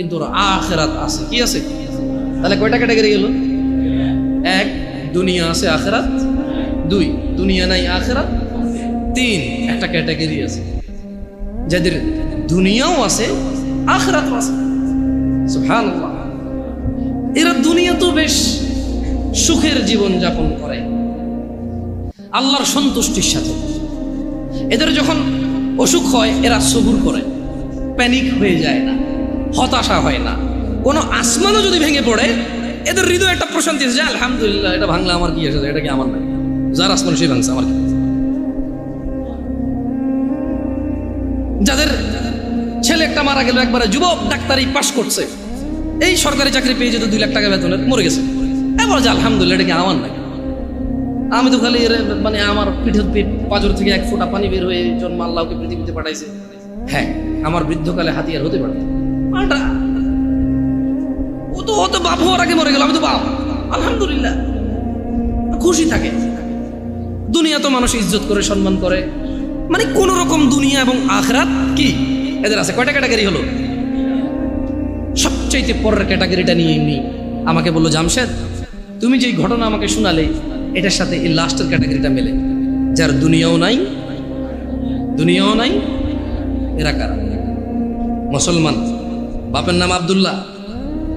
কিন্তু ওর আখিরাত আছে। কি আছে? তাহলে কয়টা ক্যাটাগরি গেল? এক, দুনিয়া আছে আখিরাত। দুই, দুনিয়া নাই আখিরাত। তিন, একটা ক্যাটাগরি আছে যাদের দুনিয়াও আছে আখিরাতও আছে। সুবহানাল্লাহ। এরা দুনিয়া তো বেশ সুখের জীবন যাপন করে আল্লাহর সন্তুষ্টির সাথে। এদের যখন অসুখ হয় এরা সবুর করে, প্যানিক হয়ে যায় না, হতাশা হয় না। কোনো আসমানও যদি ভেঙে পড়ে এদের হৃদয়ে একটা প্রশান্তি আছে যে আলহামদুলিল্লাহ, এটা ভাঙলে আমার কি আছে, এটা কি আমার না, যার আসমান সেই ভাঙছে আমার কি। যাদের ছেলে একটা মারা গেল, একবারে যুবক, ডাক্তারি পাশ করছে, এই সরকারি চাকরি পেয়ে যেত 2 লাখ টাকা বেতনের, মরে গেছে, এবার যে আলহামদুলিল্লাহ, এটা কি আমার না, আমি তো খালি মানে আমার পিঠের পাঁজর থেকে 1 ফোঁটা পানি বের হয়ে জন্ম আল্লাহকে পৃথিবীতে পাঠাইছে। হ্যাঁ, আমার বৃদ্ধকালে হাতিয়ার হতে পারত। ও তো বাপ হওয়ার আগে মরে গেল, আমি তো বাপ, আলহামদুলিল্লাহ, খুশি থাকে। দুনিয়া তো মানুষ ইজ্জত করে, সম্মান করে, মানে কোন রকম দুনিয়া এবং আখিরাত কি এদের আছে। কয়টা ক্যাটাগরি হলো? সবচাইতে পরের ক্যাটাগরিটা নিয়ে এমনি আমাকে বললো, জামশেদ তুমি যেই ঘটনা আমাকে শোনালে এটার সাথে এই লাস্টের ক্যাটাগরিটা মেলে, যার দুনিয়াও নাই দুনিয়াও নাই। এরা কারা? মুসলমান, বাপের নাম আব্দুল্লাহ,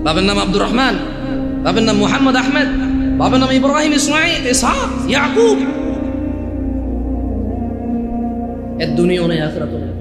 বাপের নাম আব্দুর রহমান, বাপের নাম মুহাম্মদ আহমেদ, বাপের নাম ইব্রাহিম, ইসমাইল, ইসহাক, ইয়াকুব। এর দুনিয়াও নাই আখিরাতও নাই।